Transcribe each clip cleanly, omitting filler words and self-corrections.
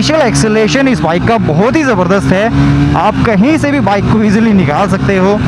Initial acceleration इस bike का बहुत ही ज़बरदस्त है, आप कहीं से भी बाइक को इजीली निकाल सकते हो।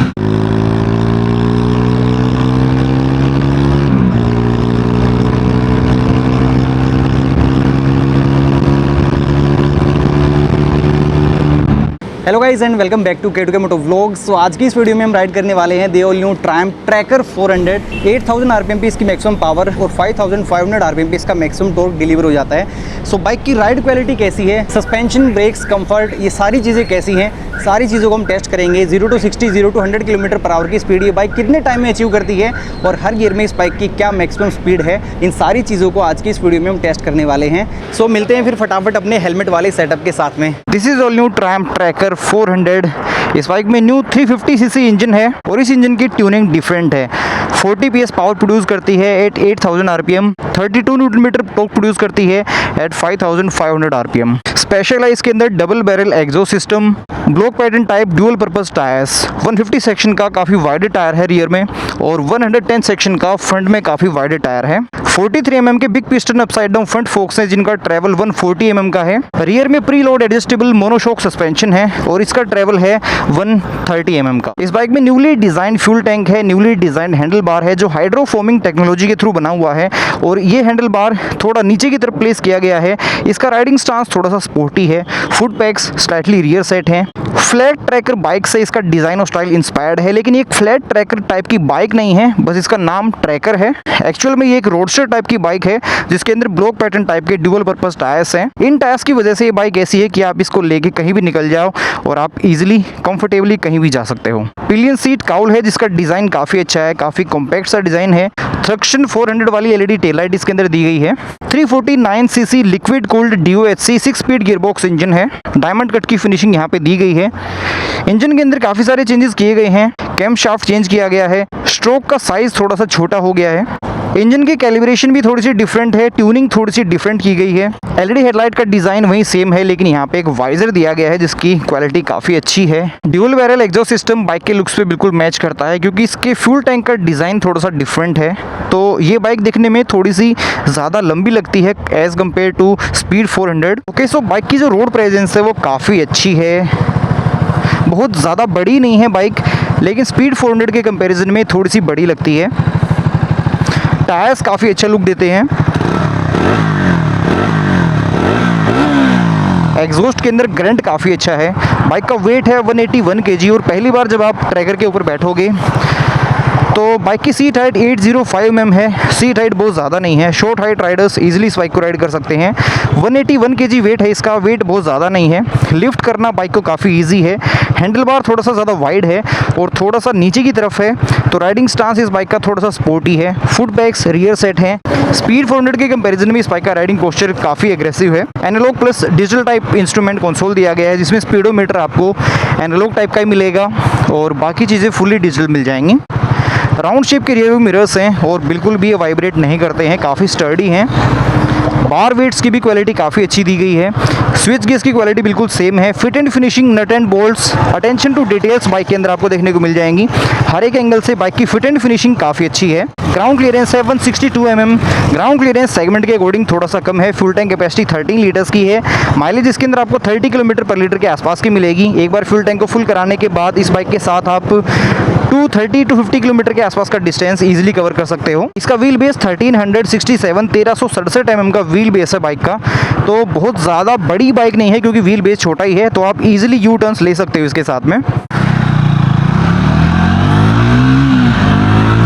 Hello guys and welcome back to K2K moto vlogs. तो आज की इस वीडियो में हम राइड करने वाले हैं they all new Triumph tracker 400। 8000 RPM पे इसकी मैक्सिमम पावर और 5500 आरपीएम पे इसका मैक्सिमम टॉर्क डिलीवर हो जाता है। सो बाइक की राइड क्वालिटी कैसी है, सस्पेंशन, ब्रेक्स, कंफर्ट, ये सारी चीज़ें कैसी हैं, सारी चीज़ों को हम टेस्ट करेंगे। 0 to 60, 0 to 100 kilometre per hour की स्पीड ये बाइक कितने टाइम में अचीव करती है और हर गियर में इस बाइक की क्या मैक्सिमम स्पीड है, इन सारी चीज़ों को आज की इस वीडियो में हम टेस्ट करने वाले हैं। सो मिलते हैं फिर फटाफट अपने हेलमेट वाले सेटअप के साथ में। This is all new Triumph tracker 400। इस बाइक में न्यू 350 सीसी इंजन है और इस इंजन की ट्यूनिंग डिफरेंट है। 40 PS पावर प्रोड्यूस करती है at 8000 RPM, 32 newton metre torque produce करती है एट 5500 आरपीएम। स्पेशल है इसके अंदर double barrel exhaust system, block pattern type dual purpose tyres, 150 section का काफ़ी वाइड टायर है रियर में और 110 सेक्शन का फ्रंट में काफ़ी वाइड टायर है। 43 mm के big piston upside down front focus हैं जिनका ट्रैवल 140 mm का है। रियर में pre load adjustable monoshock suspension है और इसका ट्रैवल है 130 mm का। इस बाइक में न्यूली डिजाइन फ्यूल टैंक है, न्यूली डिजाइन हैंडल बार है जो हाइड्रोफोमिंग टेक्नोलॉजी के थ्रू बना हुआ है और ये हैंडल बार थोड़ा नीचे की तरफ प्लेस किया गया है। इसका राइडिंग स्टांस थोड़ा सा स्पोर्टी है, foot PACS slightly rear set हैं। फ्लैट ट्रैकर बाइक से इसका डिज़ाइन और स्टाइल इंस्पायर्ड है, लेकिन ये एक फ्लैट ट्रैकर टाइप की बाइक नहीं है, बस इसका नाम ट्रैकर है। एक्चुअल में ये एक रोडस्टर टाइप की बाइक है जिसके अंदर ब्लॉक पैटर्न टाइप के ड्यूअल पर्पस टायर्स हैं। इन टायर्स की वजह से ये बाइक ऐसी है कि आप इसको लेके कहीं भी निकल जाओ और आप इजीली कंफर्टेबली कहीं भी जा सकते हो। पिलियन सीट काउल है जिसका डिज़ाइन काफ़ी अच्छा है, काफ़ी कॉम्पैक्ट सा डिज़ाइन है। थ्रक्शन 400 वाली LED टेल लाइट इसके अंदर दी गई है। 349 CC liquid cooled DOHC 6 speed gearbox engine है। डायमंड कट की फिनिशिंग यहाँ पे दी गई है। इंजन के अंदर काफ़ी सारे चेंजेस किए गए हैं। कैम शाफ्ट चेंज किया गया है, स्ट्रोक का साइज थोड़ा सा छोटा हो गया है। इंजन की कैलिब्रेशन भी थोड़ी सी डिफरेंट है, ट्यूनिंग थोड़ी सी डिफरेंट की गई है। LED हेडलाइट का डिज़ाइन वही सेम है, लेकिन यहाँ पे एक वाइजर दिया गया है जिसकी क्वालिटी काफ़ी अच्छी है। Dual barrel exhaust system bike के लुक्स पे बिल्कुल मैच करता है क्योंकि इसके फ्यूल टैंक का डिज़ाइन थोड़ा सा डिफरेंट है, तो ये बाइक दिखने में थोड़ी सी ज़्यादा लंबी लगती है as compare to speed 400। Okay, so bike की जो रोड प्रेजेंस है वो काफ़ी अच्छी है, बहुत ज़्यादा बड़ी नहीं है बाइक, लेकिन स्पीड 400 के कंपैरिजन में थोड़ी सी बड़ी लगती है। टायर्स काफ़ी अच्छा लुक देते हैं। एग्जॉस्ट के अंदर ग्रंट काफ़ी अच्छा है। बाइक का वेट है 181 kg और पहली बार जब आप ट्रैकर के ऊपर बैठोगे तो बाइक की सीट हाइट 805 mm है। सीट हाइट बहुत ज़्यादा नहीं है, शॉर्ट हाइट राइडर्स इजीली इस बाइक को राइड कर सकते हैं। 181 kg वेट है इसका, वेट बहुत ज़्यादा नहीं है। लिफ्ट करना बाइक को काफ़ी इजी है। हैंडल बार थोड़ा सा ज़्यादा वाइड है और थोड़ा सा नीचे की तरफ है, तो राइडिंग स्टांस इस बाइक का थोड़ा सा स्पोर्टी है। फुट बैग्स रियर सेट हैं। स्पीड 400 के कंपैरिजन में इस बाइक का राइडिंग पोस्चर काफ़ी एग्रेसिव है। Analogue plus digital type instrument console दिया गया है जिसमें स्पीडोमीटर आपको एनालॉग टाइप का ही मिलेगा और बाकी चीज़ें फुली डिजिटल मिल जाएंगी। राउंड शेप के रियर व्यू मिरर्स हैं और बिल्कुल भी ये वाइब्रेट नहीं करते हैं, काफ़ी स्टर्डी हैं। बार वेट्स की भी क्वालिटी काफ़ी अच्छी दी गई है। स्विच गेज की क्वालिटी बिल्कुल सेम है। Fit and finishing, nut and bolts, attention to details bike के अंदर आपको देखने को मिल जाएंगी। हर एक एंगल से बाइक की फिट एंड फिनिशिंग काफ़ी अच्छी है। ग्राउंड क्लियरेंस है 162 mm। ग्राउंड क्लियरेंस सेगमेंट के अकॉर्डिंग थोड़ा सा कम है। फ्यूल टैंक कैपेसिटी 13 लीटर्स की है। माइलेज इसके अंदर आपको 30 किलोमीटर पर लीटर के आसपास की मिलेगी। एक बार फ्यूल टैंक को फुल कराने के बाद इस बाइक के साथ आप 230 to 50 किलोमीटर के आसपास का डिस्टेंस इजीली कवर कर सकते हो। इसका व्हील बेस 1367 mm का व्हील बेस है बाइक का, तो बहुत ज़्यादा बड़ी बाइक नहीं है क्योंकि व्हील बेस छोटा ही है, तो आप इजीली यू टर्न्स ले सकते हो इसके साथ में।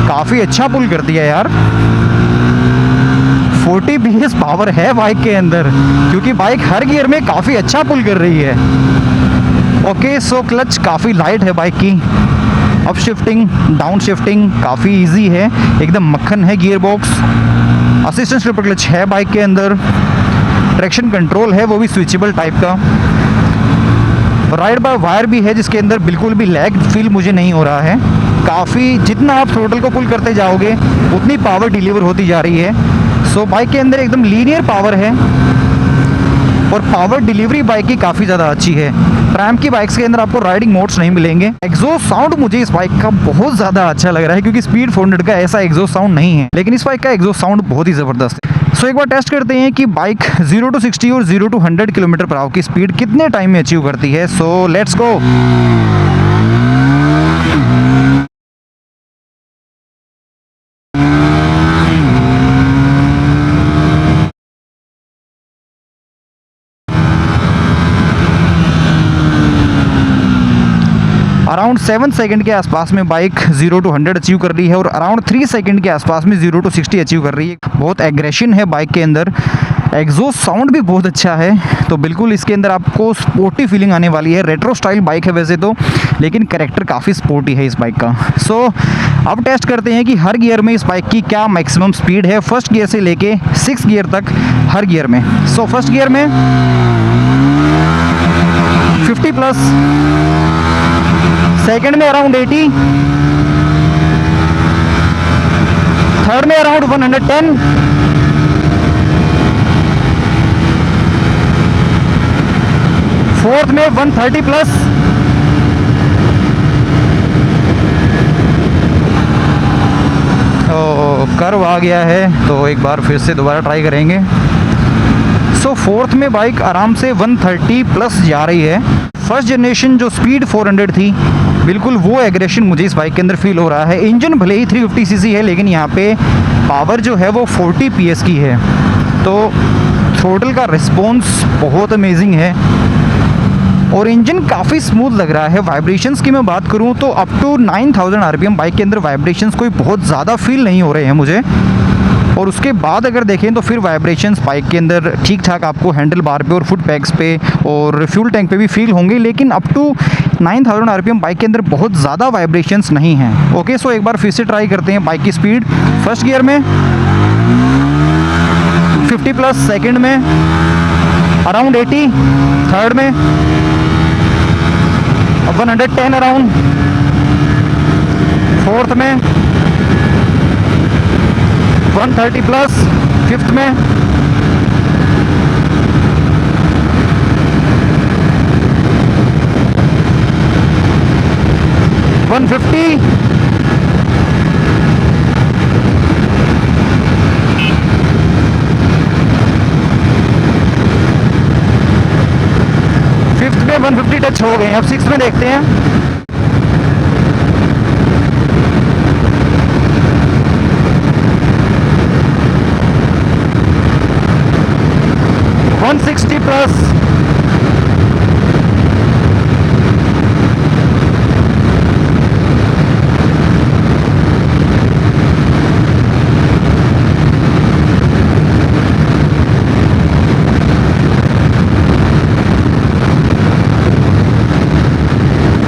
काफ़ी अच्छा पुल कर दिया यार। 40 PS पावर है बाइक के अंदर क्योंकि बाइक हर गियर में काफ़ी अच्छा पुल कर रही है। ओके, सो क्लच काफ़ी लाइट है बाइक की। अप शिफ्टिंग, डाउन शिफ्टिंग काफ़ी इजी है, एकदम मक्खन है gear box. Assistant slipper clutch है बाइक के अंदर। ट्रैक्शन कंट्रोल है वो भी स्विचेबल टाइप का। राइड बाय वायर भी है जिसके अंदर बिल्कुल भी लैग फील मुझे नहीं हो रहा है। काफ़ी जितना आप थ्रोटल को पुल करते जाओगे उतनी पावर डिलीवर होती जा रही है। सो बाइक के अंदर एकदम लीनियर पावर है और पावर डिलीवरी बाइक की काफ़ी ज़्यादा अच्छी है। ट्रैम्प की बाइक्स के अंदर आपको राइडिंग मोड्स नहीं मिलेंगे। एग्जॉस्ट साउंड मुझे इस बाइक का बहुत ज़्यादा अच्छा लग रहा है, क्योंकि स्पीड 400 का ऐसा एग्जॉस्ट साउंड नहीं है, लेकिन इस बाइक का एग्जॉस्ट साउंड बहुत ही ज़बरदस्त है। सो एक बार टेस्ट करते हैं कि बाइक 0 to 60 और 0 to 100 किलोमीटर पर आवर की स्पीड कितने टाइम में अचीव करती है। So let's go. Around 7 second के आसपास में बाइक 0 to 100 अचीव कर रही है और अराउंड 3 सेकंड के आसपास में 0 to 60 अचीव कर रही है। बहुत एग्रेशन है बाइक के अंदर, एग्जॉस्ट साउंड भी बहुत अच्छा है, तो बिल्कुल इसके अंदर आपको स्पोर्टी फीलिंग आने वाली है। रेट्रो स्टाइल बाइक है वैसे तो, लेकिन कैरेक्टर काफ़ी स्पोर्टी है इस बाइक का। सो अब टेस्ट करते हैं कि हर गियर में इस बाइक की क्या मैक्सिमम स्पीड है, फर्स्ट गियर से लेके 6 गियर तक हर गियर में। सो फर्स्ट गियर में 50 प्लस, सेकंड में अराउंड 80, थर्ड में अराउंड 110, फोर्थ में 130 प्लस, कर्व आ गया है तो एक बार फिर से दोबारा ट्राई करेंगे। सो फोर्थ में बाइक आराम से 130 प्लस जा रही है। फर्स्ट जनरेशन जो स्पीड 400 थी, बिल्कुल वो एग्रेशन मुझे इस बाइक के अंदर फील हो रहा है। इंजन भले ही 350 सीसी है, लेकिन यहाँ पे पावर जो है वो 40 PS की है, तो थ्रोटल का रिस्पॉन्स बहुत अमेजिंग है और इंजन काफ़ी स्मूथ लग रहा है। वाइब्रेशंस की मैं बात करूँ तो अप टू 9000 RPM बाइक के अंदर वाइब्रेशंस कोई बहुत ज़्यादा फील नहीं हो रहे हैं मुझे, और उसके बाद अगर देखें तो फिर वाइब्रेशंस बाइक के अंदर ठीक ठाक आपको हैंडल बार पे और फुट पैक्स पे और फ्यूल टैंक पे भी फील होंगे, लेकिन अप टू 9000 RPM बाइक के अंदर बहुत ज़्यादा वाइब्रेशंस नहीं हैं। ओके, सो एक बार फिर से ट्राई करते हैं बाइक की स्पीड। फर्स्ट गियर में 50 प्लस, सेकेंड में अराउंड 80, थर्ड में 110 अराउंड, फोर्थ में 130 प्लस, फिफ्थ में 150, फिफ्थ में 150 टच हो गए। अब सिक्स में देखते हैं। प्लस,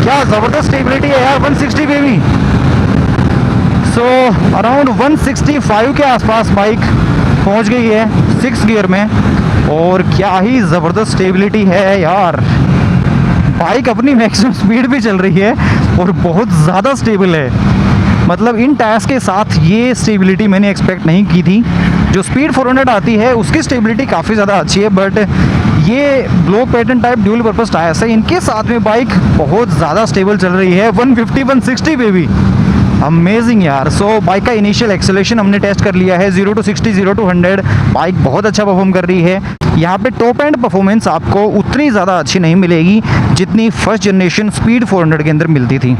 क्या जबरदस्त स्टेबिलिटी है यार 160 पे भी। सो अराउंड 165 के आसपास बाइक पहुंच गई है 6 गियर में, और क्या ही ज़बरदस्त स्टेबिलिटी है यार। बाइक अपनी मैक्सिमम स्पीड भी चल रही है और बहुत ज़्यादा स्टेबल है। मतलब इन टायर्स के साथ ये स्टेबिलिटी मैंने एक्सपेक्ट नहीं की थी। जो स्पीड 400 आती है उसकी स्टेबिलिटी काफ़ी ज़्यादा अच्छी है, बट ये block pattern type dual purpose tyres है, इनके साथ में बाइक बहुत ज़्यादा स्टेबल चल रही है 150 160 पे भी। अमेजिंग यार। सो बाइक का इनिशियल एक्सेलरेशन हमने टेस्ट कर लिया है 0 to 60, 0 to 100। बाइक बहुत अच्छा परफॉर्म कर रही है। यहाँ पे टॉप एंड परफॉर्मेंस आपको उतनी ज़्यादा अच्छी नहीं मिलेगी जितनी फर्स्ट जनरेशन स्पीड 400 के अंदर मिलती थी।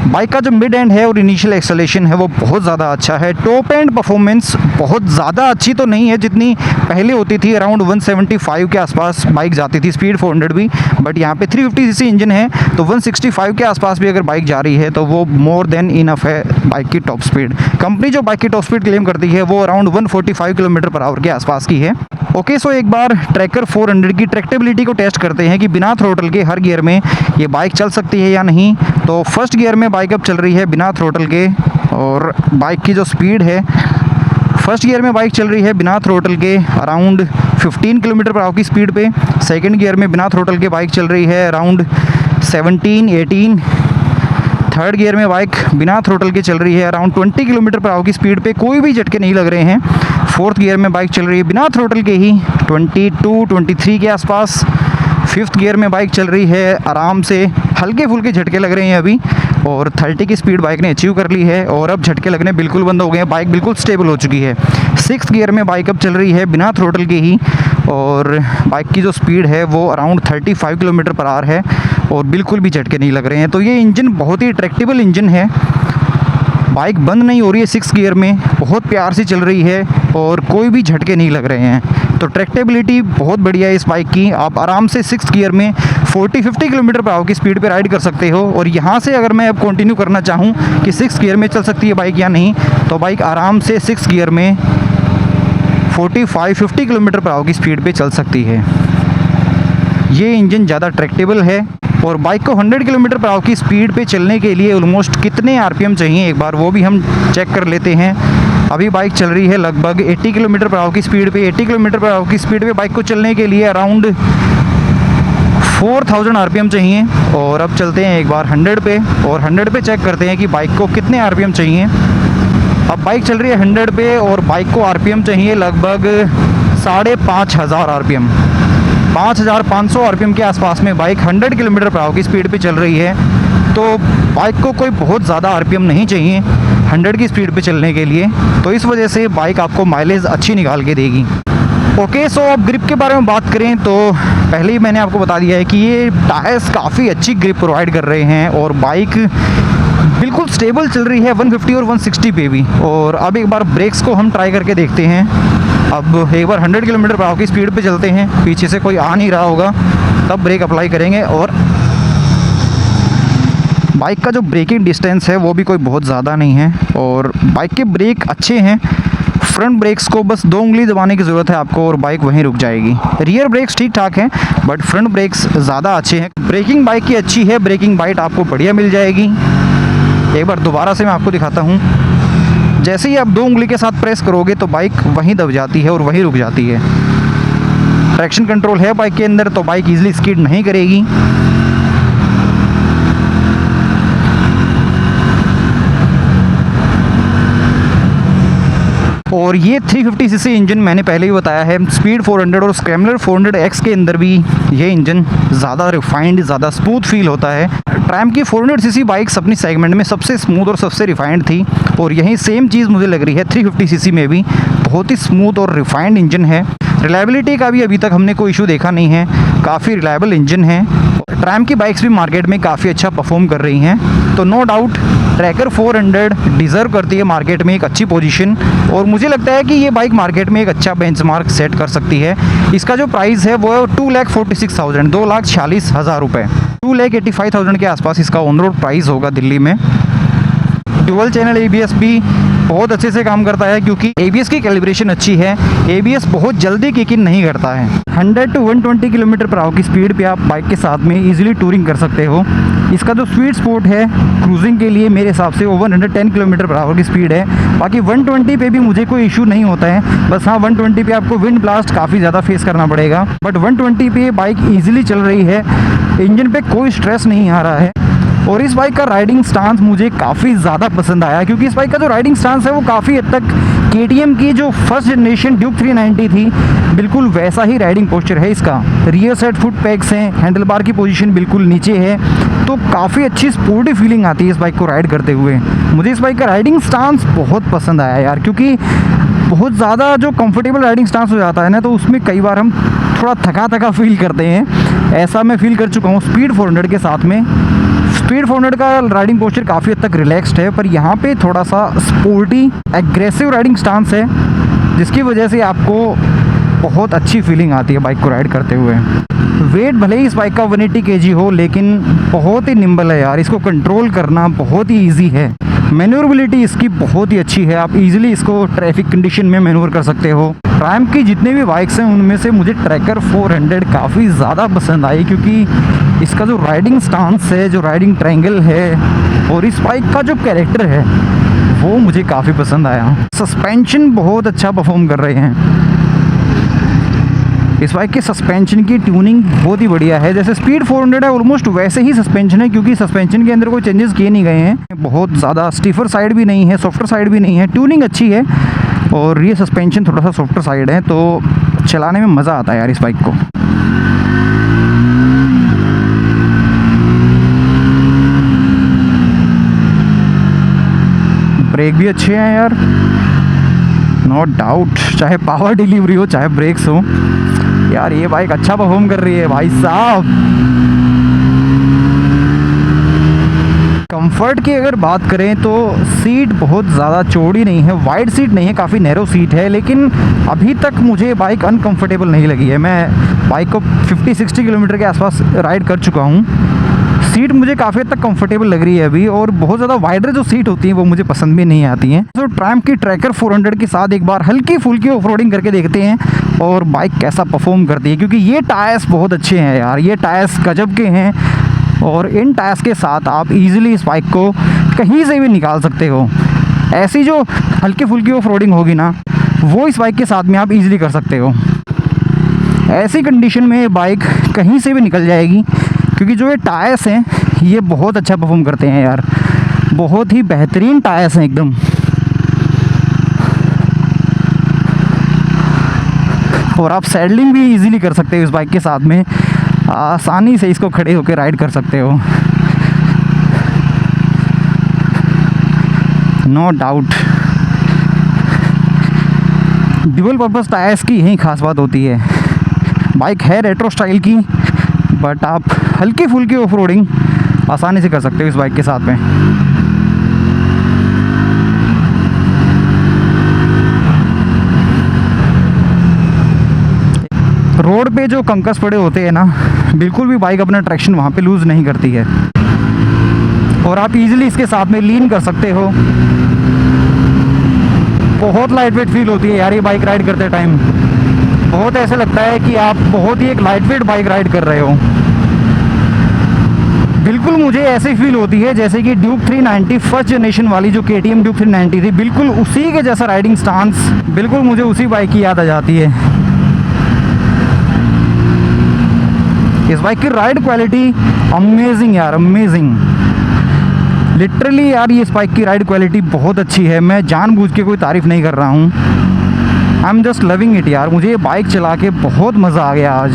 बाइक का जो मिड एंड है और इनिशियल एक्सेलरेशन है वो बहुत ज़्यादा अच्छा है। टॉप एंड परफॉर्मेंस बहुत ज़्यादा अच्छी तो नहीं है जितनी पहले होती थी। अराउंड 175 के आसपास बाइक जाती थी स्पीड 400 भी, बट यहाँ पे 350 सीसी इंजन है तो 165 के आसपास भी अगर बाइक जा रही है तो वो मोर देन इनफ है बाइक की टॉप स्पीड। कंपनी जो बाइक की टॉप स्पीड क्लेम करती है वो अराउंड 145 किलोमीटर पर आवर के आसपास की है। ओके, सो एक बार ट्रैकर 400 की ट्रैक्टेबिलिटी को टेस्ट करते हैं कि बिना थ्रोटल के हर गियर में ये बाइक चल सकती है या नहीं। तो फर्स्ट गियर में बाइक अब चल रही है बिना थ्रोटल के, और बाइक की जो स्पीड है फर्स्ट गियर में बाइक चल रही है बिना थ्रोटल के अराउंड 15 किलोमीटर पर आवर की स्पीड पे। सेकंड गियर में बिना थ्रोटल के बाइक चल रही है अराउंड 17 18। थर्ड गियर में बाइक बिना थ्रोटल के चल रही है अराउंड 20 किलोमीटर पर आवर की स्पीड पे, कोई भी झटके नहीं लग रहे हैं। फोर्थ गियर में बाइक चल रही है बिना थ्रोटल के ही 22 23 के आसपास। 5th गियर में बाइक चल रही है आराम से, हल्के फुल्के झटके लग रहे हैं अभी, और 30 की स्पीड बाइक ने अचीव कर ली है और अब झटके लगने बिल्कुल बंद हो गए हैं, बाइक बिल्कुल स्टेबल हो चुकी है। 6th गियर में बाइक अब चल रही है बिना थ्रोटल के ही, और बाइक की जो स्पीड है वो अराउंड 35 किलोमीटर पर आवर है और बिल्कुल भी झटके नहीं लग रहे हैं। तो ये इंजन बहुत ही ट्रैक्टेबल इंजन है, बाइक बंद नहीं हो रही है 6 गियर में, बहुत प्यार से चल रही है और कोई भी झटके नहीं लग रहे हैं। तो ट्रैक्टेबिलिटी बहुत बढ़िया है इस बाइक की, आप आराम से 6 गियर में 40-50 किलोमीटर पर आवर की स्पीड पे राइड कर सकते हो। और यहाँ से अगर मैं अब कंटिन्यू करना चाहूँ कि 6 गियर में चल सकती है बाइक या नहीं, तो बाइक आराम से 6 गियर में 45-50 किलोमीटर पर आवर की स्पीड पे चल सकती है। ये इंजन ज़्यादा ट्रैक्टेबल है। और बाइक को 100 किलोमीटर पर आवर की स्पीड पे चलने के लिए ऑलमोस्ट कितने आरपीएम चाहिए एक बार वो भी हम चेक कर लेते हैं। अभी बाइक चल रही है लगभग 80 किलोमीटर पर आवर की स्पीड पे। 80 किलोमीटर पर आवर की स्पीड पे बाइक को चलने के लिए अराउंड 4000 आरपीएम चाहिए। और अब चलते हैं एक बार 100 पे, और 100 पे चेक करते हैं कि बाइक को कितने आरपीएम चाहिए। अब बाइक चल रही है 100 पे और बाइक को आरपीएम चाहिए लगभग 5500 आरपीएम, 5500 आरपीएम के आसपास में बाइक 100 किलोमीटर पर आवर की स्पीड पे चल रही है। तो बाइक को कोई बहुत ज़्यादा आरपीएम नहीं चाहिए 100 की स्पीड पे चलने के लिए, तो इस वजह से बाइक आपको माइलेज अच्छी निकाल के देगी। ओके, सो अब ग्रिप के बारे में बात करें तो पहले ही मैंने आपको बता दिया है कि ये टायर्स काफ़ी अच्छी ग्रिप प्रोवाइड कर रहे हैं और बाइक बिल्कुल स्टेबल चल रही है 150 और 160 पे भी। और अब एक बार ब्रेक्स को हम ट्राई करके देखते हैं। अब एक बार 100 किलोमीटर पर आवर की स्पीड पे चलते हैं, पीछे से कोई आ नहीं रहा होगा तब ब्रेक अप्लाई करेंगे। और बाइक का जो ब्रेकिंग डिस्टेंस है वो भी कोई बहुत ज़्यादा नहीं है और बाइक के ब्रेक अच्छे हैं। फ्रंट ब्रेक्स को बस 2 उंगली दबाने की ज़रूरत है आपको और बाइक वहीं रुक जाएगी। रियर ब्रेक्स ठीक ठाक हैं बट फ्रंट ब्रेक्स ज़्यादा अच्छे हैं। ब्रेकिंग बाइक की अच्छी है, ब्रेकिंग बाइट आपको बढ़िया मिल जाएगी। एक बार दोबारा से मैं आपको दिखाता हूँ। जैसे ही आप 2 उंगली के साथ प्रेस करोगे तो बाइक वहीं दब जाती है और वहीं रुक जाती है। ट्रैक्शन कंट्रोल है बाइक के अंदर तो बाइक ईजिली स्किड नहीं करेगी। और ये 350 सीसी इंजन मैंने पहले ही बताया है, स्पीड 400 और स्क्रैम्बलर 400X के अंदर भी ये इंजन ज़्यादा रिफाइंड, ज़्यादा स्मूथ फील होता है। ट्रैम्प की 400 सीसी बाइक्स अपनी सेगमेंट में सबसे स्मूथ और सबसे रिफाइंड थी और यही सेम चीज़ मुझे लग रही है 350 सीसी में भी बहुत ही स्मूथ और रिफाइंड इंजन है। रिलायबिलिटी का भी अभी तक हमने कोई इशू देखा नहीं है, काफ़ी रिलायबल इंजन है। ट्रैम्प की बाइक्स भी मार्केट में काफ़ी अच्छा परफॉर्म कर रही हैं, तो नो डाउट ट्रैकर 400 डिज़र्व करती है मार्केट में एक अच्छी पोजीशन। और मुझे लगता है कि ये बाइक मार्केट में एक अच्छा बेंचमार्क सेट कर सकती है। इसका जो प्राइस है वो 2,46,000, 2,46,000 रुपये, 2,85,000 के आसपास इसका ऑन रोड प्राइस होगा दिल्ली में। डुअल चैनल ABS भी बहुत अच्छे से काम करता है क्योंकि ABS की कैलिब्रेशन अच्छी है। ABS बहुत जल्दी किक इन नहीं करता है। 100 to 120 किलोमीटर पर आवर की स्पीड पे आप बाइक के साथ में इजीली टूरिंग कर सकते हो। इसका जो स्वीट स्पॉट है क्रूजिंग के लिए मेरे हिसाब से वो 110 किलोमीटर पर आवर की स्पीड है। बाकी 120 पे भी मुझे कोई इशू नहीं होता है, बस हाँ 120 पे आपको विंड ब्लास्ट काफ़ी ज़्यादा फेस करना पड़ेगा। बट 120 पे बाइक ईजिली चल रही है, इंजन पे कोई स्ट्रेस नहीं आ रहा है। और इस बाइक का राइडिंग स्टांस मुझे काफ़ी ज़्यादा पसंद आया क्योंकि इस बाइक का जो राइडिंग स्टांस है वो काफ़ी हद तक KTM की जो फर्स्ट जनरेशन ड्यूक 390 थी बिल्कुल वैसा ही राइडिंग पोस्चर है इसका। रियर साइड फुट पैक्स हैं, हैंडल बार की पोजीशन बिल्कुल नीचे है, तो काफ़ी अच्छी स्पोर्टी फीलिंग आती है इस बाइक को राइड करते हुए। मुझे इस बाइक का राइडिंग स्टांस बहुत पसंद आया यार, क्योंकि बहुत ज़्यादा जो कंफर्टेबल राइडिंग स्टांस हो जाता है ना तो उसमें कई बार हम थोड़ा थका थका फील करते हैं, ऐसा मैं फील कर चुका हूँ स्पीड 400 के साथ में। स्पीड 400 का राइडिंग पोस्चर काफ़ी हद तक रिलैक्स्ड है, पर यहाँ पे थोड़ा सा स्पोर्टी एग्रेसिव राइडिंग स्टांस है जिसकी वजह से आपको बहुत अच्छी फीलिंग आती है बाइक को राइड करते हुए। वेट भले ही इस बाइक का 180 kg हो लेकिन बहुत ही निम्बल है यार, इसको कंट्रोल करना बहुत ही ईजी है। मैन्यूवरेबिलिटी इसकी बहुत ही अच्छी है, आप इजीली इसको ट्रैफिक कंडीशन में मैन्यूवर कर सकते हो। ट्रैम्प की जितने भी बाइक्स हैं उनमें से मुझे ट्रैकर 400 काफ़ी ज़्यादा पसंद आई क्योंकि इसका जो राइडिंग स्टांस है, जो राइडिंग ट्रायंगल है और इस बाइक का जो कैरेक्टर है वो मुझे काफ़ी पसंद आया। सस्पेंशन बहुत अच्छा परफॉर्म कर रहे हैं, इस बाइक के सस्पेंशन की ट्यूनिंग बहुत ही बढ़िया है। जैसे स्पीड 400 है ऑलमोस्ट वैसे ही सस्पेंशन है क्योंकि सस्पेंशन के अंदर कोई चेंजेस किए नहीं गए हैं। बहुत ज़्यादा स्टीफर साइड भी नहीं है, सॉफ्टर साइड भी नहीं है, ट्यूनिंग अच्छी है और ये सस्पेंशन थोड़ा सा सॉफ्टर साइड है, तो चलाने में मज़ा आता है यार इस बाइक को। ब्रेक भी अच्छे हैं यार, नो डाउट, चाहे पावर डिलीवरी हो चाहे ब्रेक्स हो यार, ये बाइक अच्छा परफॉर्म कर रही है भाई साहब। कंफर्ट की अगर बात करें तो सीट बहुत ज़्यादा चौड़ी नहीं है, वाइड सीट नहीं है, काफ़ी नैरो सीट है, लेकिन अभी तक मुझे बाइक अनकंफर्टेबल नहीं लगी है। मैं बाइक को 50-60 किलोमीटर के आसपास राइड कर चुका हूँ, सीट मुझे काफ़ी हद तक कंफर्टेबल लग रही है अभी, और बहुत ज़्यादा वाइडर जो सीट होती हैं वो मुझे पसंद भी नहीं आती हैं। तो ट्रैम्प की ट्रैकर 400 के साथ एक बार हल्की फुल्की ऑफरोडिंग करके देखते हैं और बाइक कैसा परफॉर्म करती है, क्योंकि ये टायर्स बहुत अच्छे हैं यार, ये टायर्स गजब के हैं, और इन टायर्स के साथ आप इजीली इस बाइक को कहीं से भी निकाल सकते हो। ऐसी जो हल्की फुल्की ऑफरोडिंग होगी ना, वो इस बाइक के साथ में आप इजीली कर सकते हो। ऐसी कंडीशन में ये बाइक कहीं से भी निकल जाएगी, क्योंकि जो ये टायर्स हैं ये बहुत अच्छा परफॉर्म करते हैं यार, बहुत ही बेहतरीन टायर्स हैं एकदम। और आप सैडलिंग भी इजीली कर सकते हो इस बाइक के साथ में, आसानी से इसको खड़े होकर राइड कर सकते हो, no doubt. Dual purpose tyres की यही खास बात होती है। बाइक है रेट्रो स्टाइल की, बट आप हल्की फुल्की ऑफरोडिंग आसानी से कर सकते हो इस बाइक के साथ में। रोड पे जो कंकस पड़े होते हैं ना, बिल्कुल भी बाइक अपना ट्रैक्शन वहाँ पे लूज़ नहीं करती है, और आप इजीली इसके साथ में लीन कर सकते हो। बहुत लाइट वेट फील होती है यार ये बाइक राइड करते टाइम, बहुत ऐसे लगता है कि आप बहुत ही एक लाइट वेट बाइक राइड कर रहे हो। बिल्कुल मुझे ऐसे फील होती है जैसे कि ड्यूक 390 फर्स्ट जनरेशन वाली जो KTM ड्यूक 390 थी, बिल्कुल उसी के जैसा राइडिंग स्टांस, बिल्कुल मुझे उसी बाइक की याद आ जाती है। इस बाइक की राइड क्वालिटी अमेजिंग यार, अमेजिंग, लिटरली यार ये इस बाइक की राइड क्वालिटी बहुत अच्छी है। मैं जानबूझ के कोई तारीफ़ नहीं कर रहा हूँ, I am just loving it यार। मुझे ये बाइक चला के बहुत मज़ा आ गया आज।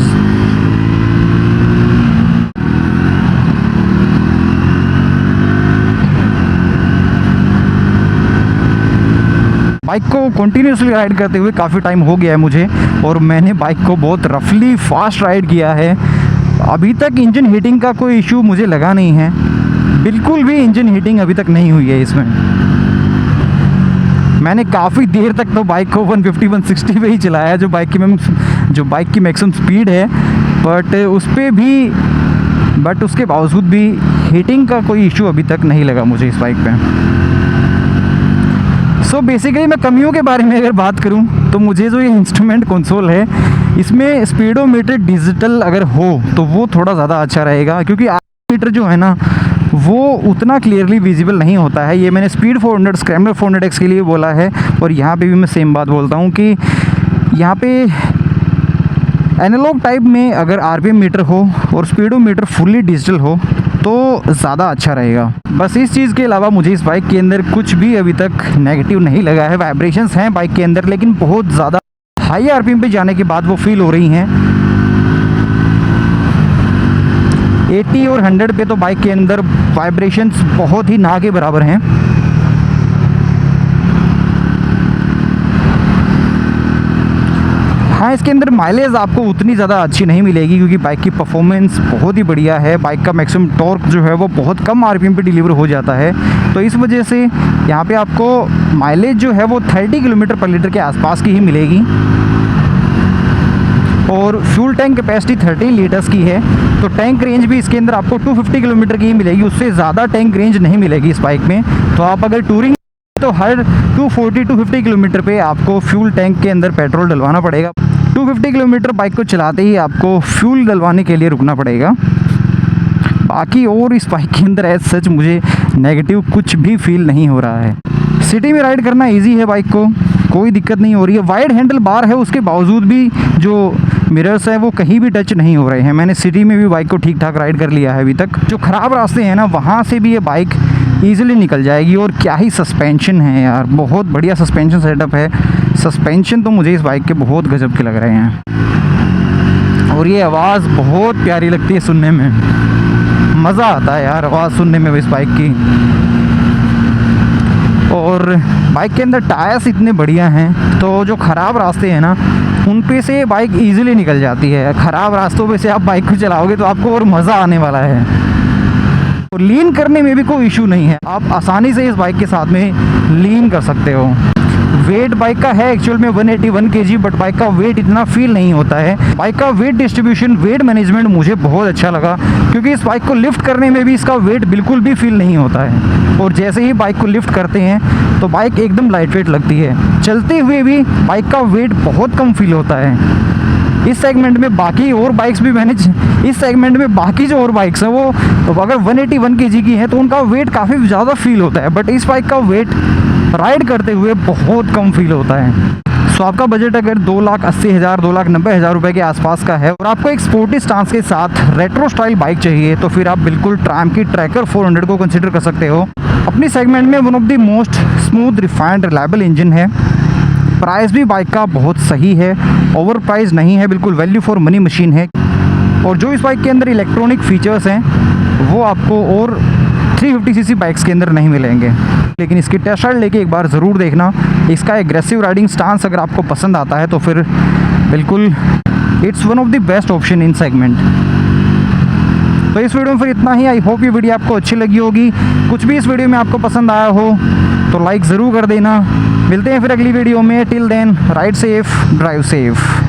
बाइक को कंटिन्यूसली राइड करते हुए काफ़ी टाइम हो गया है मुझे, और मैंने बाइक को बहुत रफली फास्ट राइड किया है। अभी तक इंजन हीटिंग का कोई इशू मुझे लगा नहीं है, बिल्कुल भी इंजन हीटिंग अभी तक नहीं हुई है इसमें। मैंने काफ़ी देर तक तो बाइक को 150-160 पे ही चलाया, जो बाइक की मैक्सिमम स्पीड है, बट उसके बावजूद भी हीटिंग का कोई इशू अभी तक नहीं लगा मुझे इस बाइक पे। सो बेसिकली मैं कमियों के बारे में अगर बात करूं तो मुझे जो ये इंस्ट्रूमेंट कंसोल है, इसमें स्पीडोमीटर डिजिटल अगर हो तो वो थोड़ा ज़्यादा अच्छा रहेगा, क्योंकि मीटर जो है ना वो उतना क्लियरली विजिबल नहीं होता है। ये मैंने स्पीड 400 स्क्रैम्बलर 400X के लिए बोला है, और यहाँ पे भी मैं सेम बात बोलता हूँ कि यहाँ पे एनालॉग टाइप में अगर RPM मीटर हो और स्पीडोमीटर फुल्ली डिजिटल हो तो ज़्यादा अच्छा रहेगा। बस इस चीज़ के अलावा मुझे इस बाइक के अंदर कुछ भी अभी तक नेगेटिव नहीं लगा है। वाइब्रेशंस हैं बाइक के अंदर, लेकिन बहुत ज़्यादा हाई RPM पे जाने के बाद वो फील हो रही हैं। 80 और 100 पे तो बाइक के अंदर वाइब्रेशंस बहुत ही ना के बराबर हैं। हाँ, इसके अंदर माइलेज आपको उतनी ज़्यादा अच्छी नहीं मिलेगी, क्योंकि बाइक की परफॉर्मेंस बहुत ही बढ़िया है। बाइक का मैक्सिमम टॉर्क जो है वो बहुत कम RPM पे डिलीवर हो जाता है, तो इस वजह से यहाँ पे आपको माइलेज जो है वो 30 किलोमीटर पर लीटर के आसपास की ही मिलेगी। और फ्यूल टैंक कैपेसिटी 13 लीटर्स की है, तो टैंक रेंज भी इसके अंदर आपको 250 किलोमीटर की ही मिलेगी, उससे ज़्यादा टैंक रेंज नहीं मिलेगी इस बाइक में। तो आप अगर टूरिंग तो हर 240-250 किलोमीटर पे आपको फ्यूल टैंक के अंदर पेट्रोल डलवाना पड़ेगा। 250 किलोमीटर बाइक को चलाते ही आपको फ्यूल डलवाने के लिए रुकना पड़ेगा। बाकी और इस बाइक के अंदर एज सच मुझे नेगेटिव कुछ भी फील नहीं हो रहा है। सिटी में राइड करना इजी है, बाइक को कोई दिक्कत नहीं हो रही है। वाइड हैंडल बार है, उसके बावजूद भी जो मिरर्स हैं वो कहीं भी टच नहीं हो रहे हैं। मैंने सिटी में भी बाइक को ठीक ठाक राइड कर लिया है अभी तक। जो ख़राब रास्ते हैं ना, वहाँ से भी ये बाइक ईज़िली निकल जाएगी। और क्या ही सस्पेंशन है यार, बहुत बढ़िया सस्पेंशन सेटअप है। सस्पेंशन तो मुझे इस बाइक के बहुत गजब के लग रहे हैं, और ये आवाज़ बहुत प्यारी लगती है सुनने में, मज़ा आता है यार आवाज़ सुनने में इस बाइक की। और बाइक के अंदर टायर्स इतने बढ़िया हैं, तो जो ख़राब रास्ते हैं ना उन पे से बाइक इजीली निकल जाती है। ख़राब रास्तों पे से आप बाइक को चलाओगे तो आपको और मज़ा आने वाला है। और लीन करने में भी कोई इशू नहीं है, आप आसानी से इस बाइक के साथ में लीन कर सकते हो। वेट बाइक का है एक्चुअल में 181 kg, बट बाइक का वेट इतना फील नहीं होता है। बाइक का वेट डिस्ट्रीब्यूशन, वेट मैनेजमेंट मुझे बहुत अच्छा लगा, क्योंकि इस बाइक को लिफ्ट करने में भी इसका वेट बिल्कुल भी फील नहीं होता है। और जैसे ही बाइक को लिफ्ट करते हैं तो बाइक एकदम लाइट वेट लगती है। चलते हुए भी बाइक का वेट बहुत कम फील होता है। इस सेगमेंट में बाकी और बाइक्स भी इस सेगमेंट में बाकी जो और बाइक्स हैं वो अगर 181 kg की हैं तो उनका वेट काफ़ी ज़्यादा फील होता है, बट इस बाइक का वेट राइड करते हुए बहुत कम फील होता है। सो आपका बजट अगर 2,80,000 2,90,000 रुपये के आसपास का है और आपको एक स्पोर्टी स्टांस के साथ रेट्रो स्टाइल बाइक चाहिए, तो फिर आप बिल्कुल ट्रैम्प की ट्रैकर 400 को कंसिडर कर सकते हो। अपनी सेगमेंट में one of the most smooth refined reliable engine है। प्राइस भी बाइक का बहुत सही है, ओवर प्राइस नहीं है, बिल्कुल वैल्यू फॉर मनी मशीन है। और जो इस बाइक के अंदर इलेक्ट्रॉनिक फीचर्स हैं वो आपको और 350cc बाइक्स के अंदर नहीं मिलेंगे। लेकिन इसकी टेस्ट राइड लेके एक बार ज़रूर देखना। इसका एग्रेसिव राइडिंग स्टांस अगर आपको पसंद आता है तो फिर बिल्कुल it's one of the best option in segment. तो इस वीडियो में फिर इतना ही। आई होप ये वीडियो आपको अच्छी लगी होगी। कुछ भी इस वीडियो में आपको पसंद आया हो तो लाइक ज़रूर कर देना। मिलते हैं फिर अगली वीडियो में। Till then ride safe, drive safe.